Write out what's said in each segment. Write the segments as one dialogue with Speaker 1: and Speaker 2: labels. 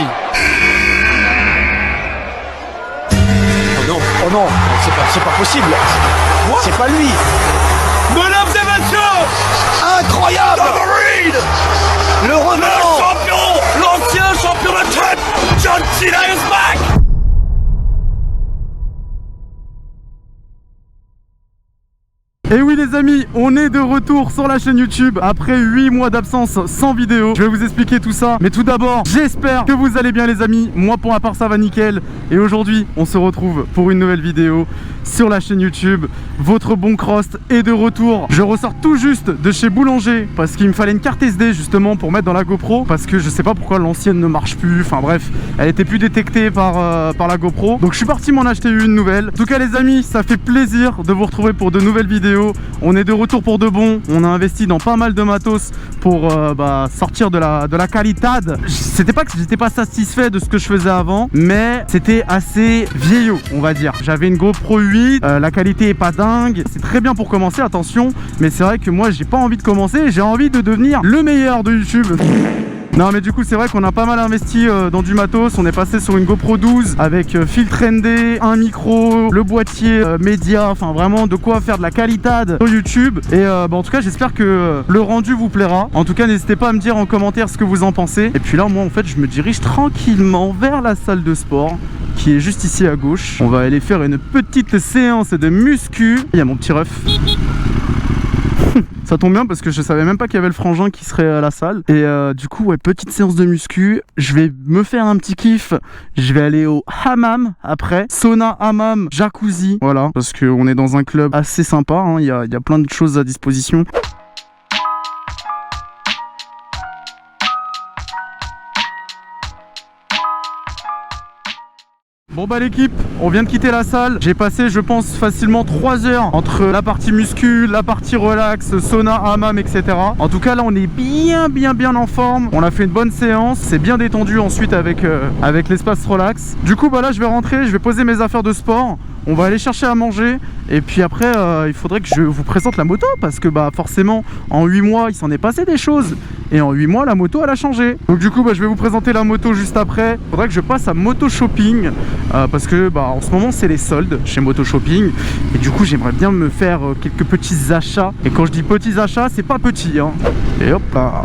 Speaker 1: qui? Oh non, oh non, c'est pas possible. C'est pas lui.
Speaker 2: Mesdames et messieurs,
Speaker 1: Incroyable. Le revenant.
Speaker 2: champion, l'ancien champion de tête, John Cena is back.
Speaker 3: Et oui les amis, on est de retour sur la chaîne YouTube après 8 mois d'absence sans vidéo. Je vais vous expliquer tout ça. Mais tout d'abord, j'espère que vous allez bien les amis. Moi pour ma part ça va nickel. Et aujourd'hui, on se retrouve pour une nouvelle vidéo sur la chaîne YouTube. Votre bon Crost est de retour. Je ressors tout juste de chez Boulanger parce qu'il me fallait une carte SD justement pour mettre dans la GoPro. Parce que je sais pas pourquoi l'ancienne ne marche plus. Enfin bref, elle était plus détectée par la GoPro. Donc je suis parti m'en acheter une nouvelle. En tout cas les amis, ça fait plaisir de vous retrouver pour de nouvelles vidéos. On est de retour pour de bon. On a investi dans pas mal de matos pour sortir de la qualitad. C'était pas que j'étais pas satisfait de ce que je faisais avant, mais c'était assez vieillot, on va dire. J'avais une GoPro 8, la qualité est pas dingue. C'est très bien pour commencer, attention, mais c'est vrai que moi j'ai pas envie de commencer, j'ai envie de devenir le meilleur de YouTube. Non mais du coup c'est vrai qu'on a pas mal investi dans du matos. On est passé sur une GoPro 12 avec filtre ND, un micro, le boîtier média, enfin vraiment de quoi faire de la qualitad sur YouTube. Et en tout cas j'espère que le rendu vous plaira. En tout cas n'hésitez pas à me dire en commentaire ce que vous en pensez. Et puis là moi en fait je me dirige tranquillement vers la salle de sport qui est juste ici à gauche. On va aller faire une petite séance de muscu. Il y a mon petit ref. Ça tombe bien parce que je savais même pas qu'il y avait le frangin qui serait à la salle. Et du coup, ouais, petite séance de muscu. Je vais me faire un petit kiff. Je vais aller au hammam après. Sauna, hammam, jacuzzi. Voilà, parce qu'on est dans un club assez sympa. Hein. Il y a plein de choses à disposition. Bon bah l'équipe, on vient de quitter la salle. J'ai passé je pense facilement 3 heures entre la partie muscu, la partie relax, sauna, hammam, etc. En tout cas là on est bien en forme. On a fait une bonne séance, c'est bien détendu ensuite avec l'espace relax. Du coup bah là je vais rentrer, je vais poser mes affaires de sport. On va aller chercher à manger et puis après il faudrait que je vous présente la moto parce que bah forcément en 8 mois il s'en est passé des choses et en 8 mois la moto elle a changé. Donc du coup bah, je vais vous présenter la moto juste après. Il faudrait que je passe à Moto Shopping parce que bah, en ce moment c'est les soldes chez Moto Shopping et du coup j'aimerais bien me faire quelques petits achats. Et quand je dis petits achats c'est pas petit hein. Et hop là.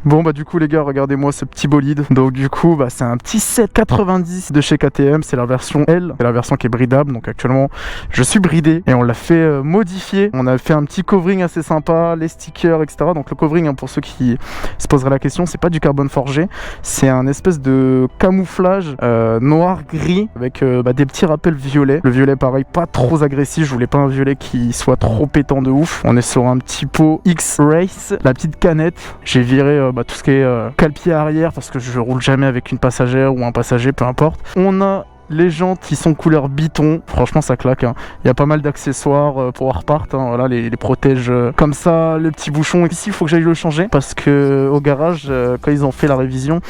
Speaker 3: Bon bah du coup les gars regardez-moi ce petit bolide. Donc du coup bah c'est un petit 790 de chez KTM. C'est la version L, c'est la version qui est bridable. Donc actuellement je suis bridé et on l'a fait modifier. On a fait un petit covering assez sympa, les stickers etc. Donc le covering hein, pour ceux qui se poseraient la question, c'est pas du carbone forgé. C'est un espèce de camouflage noir gris avec des petits rappels violets. Le violet pareil pas trop agressif, je voulais pas un violet qui soit trop pétant de ouf. On est sur un petit pot X-Race, la petite canette. J'ai viré tout ce qui est cale-pied arrière parce que je roule jamais avec une passagère ou un passager, peu importe. On a les jantes qui sont couleur biton, franchement ça claque hein. Il y a pas mal d'accessoires pour Warpart hein. Voilà les protèges comme ça, le petit bouchon ici il faut que j'aille le changer parce que au garage quand ils ont fait la révision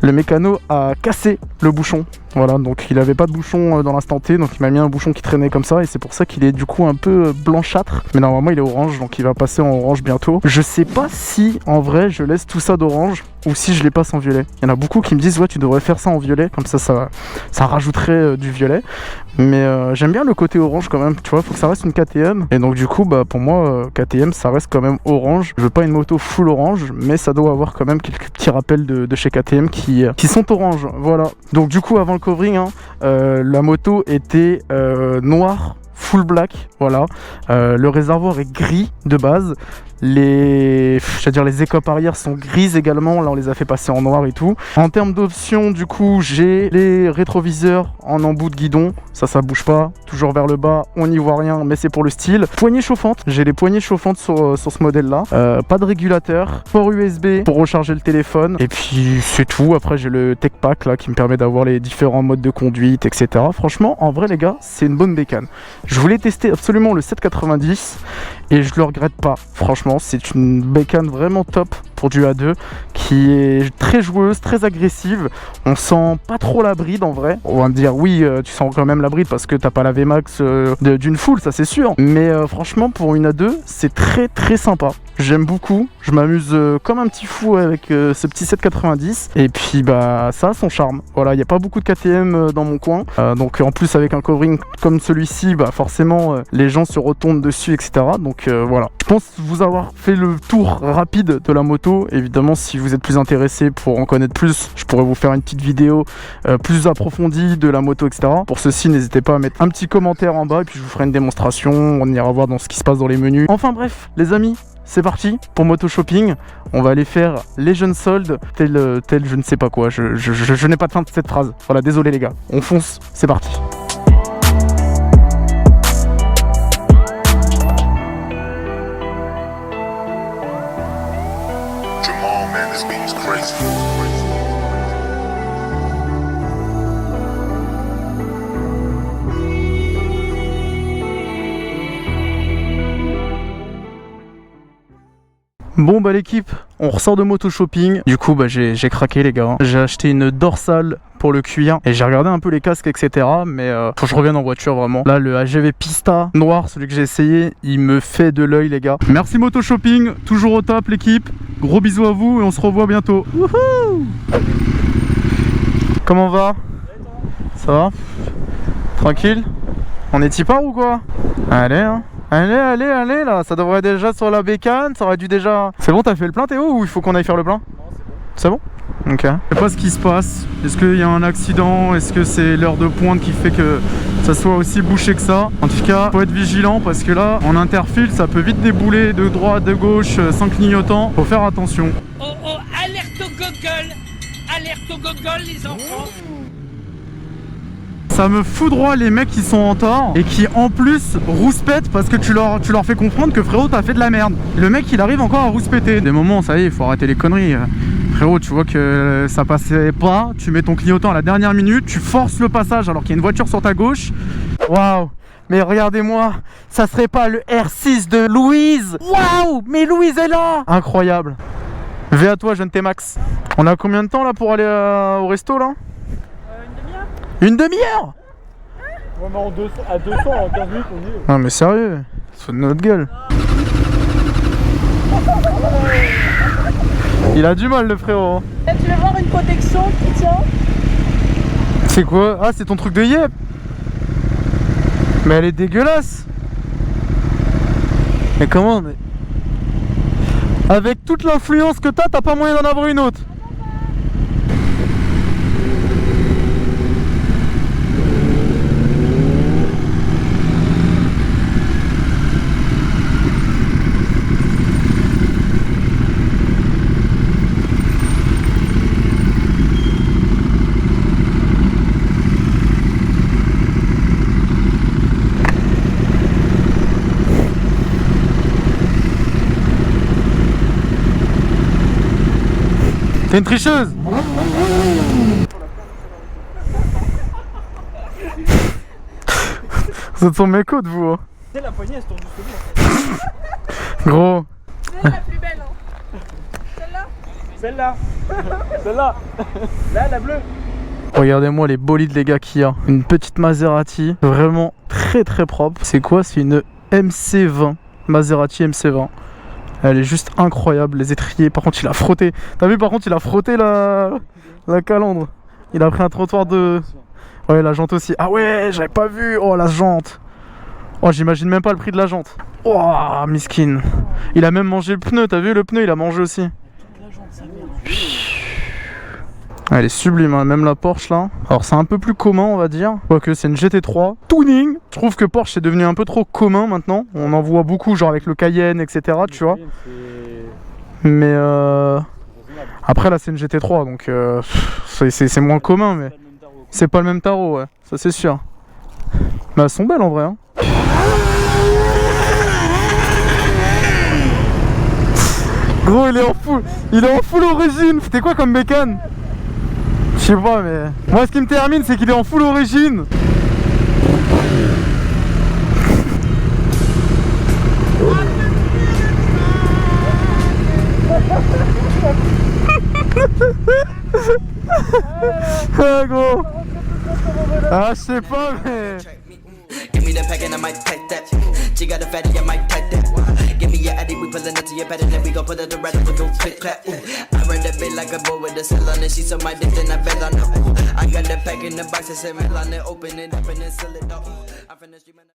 Speaker 3: le mécano a cassé le bouchon. Voilà, donc il avait pas de bouchon dans l'instant T, donc il m'a mis un bouchon qui traînait comme ça et c'est pour ça qu'il est du coup un peu blanchâtre. Mais normalement il est orange, donc il va passer en orange bientôt. Je sais pas si en vrai je laisse tout ça d'orange ou si je les passe en violet. Il y en a beaucoup qui me disent ouais tu devrais faire ça en violet, comme ça rajouterait du violet. Mais j'aime bien le côté orange quand même, tu vois, faut que ça reste une KTM. Et donc du coup bah pour moi KTM ça reste quand même orange. Je veux pas une moto full orange, mais ça doit avoir quand même quelques petits rappels de chez KTM qui sont orange. Voilà. Donc du coup avant le covering hein, la moto était noire full black, voilà. Le réservoir est gris de base. Les écopes arrière sont grises également. Là on les a fait passer en noir et tout. En termes d'options du coup j'ai les rétroviseurs en embout de guidon. Ça bouge pas, toujours vers le bas, on n'y voit rien mais c'est pour le style. Poignée chauffante, j'ai les poignées chauffantes sur ce modèle là. Pas de régulateur, port USB pour recharger le téléphone. Et puis c'est tout. Après j'ai le tech pack là qui me permet d'avoir les différents modes de conduite etc. Franchement en vrai les gars c'est une bonne bécane. Je voulais tester absolument le 790 et je le regrette pas. Franchement c'est une bécane vraiment top pour du A2 qui est très joueuse, très agressive. On sent pas trop la bride en vrai. On va me dire oui tu sens quand même la bride parce que t'as pas la VMAX d'une foule, ça c'est sûr. Mais franchement pour une A2 c'est très sympa. j'aime beaucoup. Je m'amuse comme un petit fou avec ce petit 790. Et puis bah ça a son charme. Voilà, il n'y a pas beaucoup de KTM dans mon coin. Donc en plus avec un covering comme celui-ci, bah forcément les gens se retournent dessus, etc. Donc voilà. Je pense vous avoir fait le tour rapide de la moto. Évidemment, si vous êtes plus intéressé pour en connaître plus, je pourrais vous faire une petite vidéo plus approfondie de la moto, etc. Pour ceci, n'hésitez pas à mettre un petit commentaire en bas et puis je vous ferai une démonstration. On ira voir dans ce qui se passe dans les menus. Enfin bref, les amis, c'est parti pour Moto Shopping. On va aller faire les jeunes soldes, tel je ne sais pas quoi. Je n'ai pas de fin de cette phrase. Voilà, désolé les gars. On fonce, c'est parti. Bon bah l'équipe, on ressort de Moto Shopping. Du coup bah j'ai craqué les gars. J'ai acheté une dorsale pour le cuir et j'ai regardé un peu les casques, etc. Mais faut que je revienne en voiture vraiment. Là le AGV Pista noir, celui que j'ai essayé, il me fait de l'œil les gars. Merci Moto Shopping, toujours au top l'équipe. Gros bisous à vous et on se revoit bientôt. Wouhou! Comment va? Ça va? Tranquille? On est y part ou quoi? Allez hein. Allez là, ça devrait déjà sur la bécane, ça aurait dû déjà... C'est bon, t'as fait le plein Théo ou il faut qu'on aille faire le plein? Non, c'est bon. C'est bon? Ok. Je sais pas ce qui se passe, est-ce qu'il y a un accident, est-ce que c'est l'heure de pointe qui fait que ça soit aussi bouché que ça? En tout cas, faut être vigilant parce que là, en interfile, ça peut vite débouler de droite, de gauche, sans clignotant. Faut faire attention.
Speaker 2: Oh, alerte au Google! Alerte au Google, les enfants!
Speaker 3: Ça me foudroie les mecs qui sont en tort et qui en plus rouspètent parce que tu leur fais comprendre que frérot t'as fait de la merde. Le mec il arrive encore à rouspéter. Des moments ça y est, il faut arrêter les conneries. Frérot tu vois que ça passait pas, tu mets ton clignotant à la dernière minute, tu forces le passage alors qu'il y a une voiture sur ta gauche. Waouh! Mais regardez-moi, ça serait pas le R6 de Louise? Waouh! Mais Louise est là! Incroyable. V à toi jeune T-Max. On a combien de temps là pour aller au resto là? Une demi-heure?
Speaker 1: Ouais, mais à 200 en 15 minutes on y est.
Speaker 3: Non mais sérieux, c'est de notre gueule. Il a du mal le frérot.
Speaker 4: Tu veux voir une protection qui tient?
Speaker 3: C'est quoi? Ah c'est ton truc de yep. Mais elle est dégueulasse. Mais comment? Avec toute l'influence que t'as pas moyen d'en avoir une autre. T'es une tricheuse. Vous êtes sur mes côtes vous hein.
Speaker 1: C'est la poignée elle se tourne justement.
Speaker 3: Gros.
Speaker 4: C'est la plus belle hein. Celle-là.
Speaker 1: Celle-là. Là la bleue.
Speaker 3: Regardez-moi les bolides les gars qu'il y a. Une petite Maserati, vraiment très propre. C'est quoi? C'est une MC20. Maserati MC20. Elle est juste incroyable, les étriers. Par contre, il a frotté. T'as vu, par contre, il a frotté la calandre. Il a pris un trottoir de... Ouais, la jante aussi. Ah ouais, j'avais pas vu. Oh, la jante. Oh, j'imagine même pas le prix de la jante. Oh, miskin. Il a même mangé le pneu. T'as vu, le pneu, il a mangé aussi. Elle est sublime, hein. Même la Porsche là. Alors c'est un peu plus commun on va dire. Quoique c'est une GT3 tuning. Je trouve que Porsche c'est devenu un peu trop commun maintenant. On en voit beaucoup genre avec le Cayenne etc. Tu vois. Mais après là c'est une GT3 donc c'est moins commun mais c'est pas le même tarot ouais. Ça c'est sûr. Mais elles sont belles en vrai hein. Gros il est en full origine. C'était quoi comme bécane? Je sais pas mais... Moi ce qui me termine c'est qu'il est en full origine. Ah gros. Ah je sais pas mais...
Speaker 5: me the pack and I might take that. She got a fatty, I might take that. Give me your addy, we pullin' up to your bed and then we gon' put it to rest, we gon' click clap. I run the bit like a boy with a cell on it. She saw my dick, then I fell on her. I got the pack in the box, I said, man, on it, open it up and then seal it up. I finished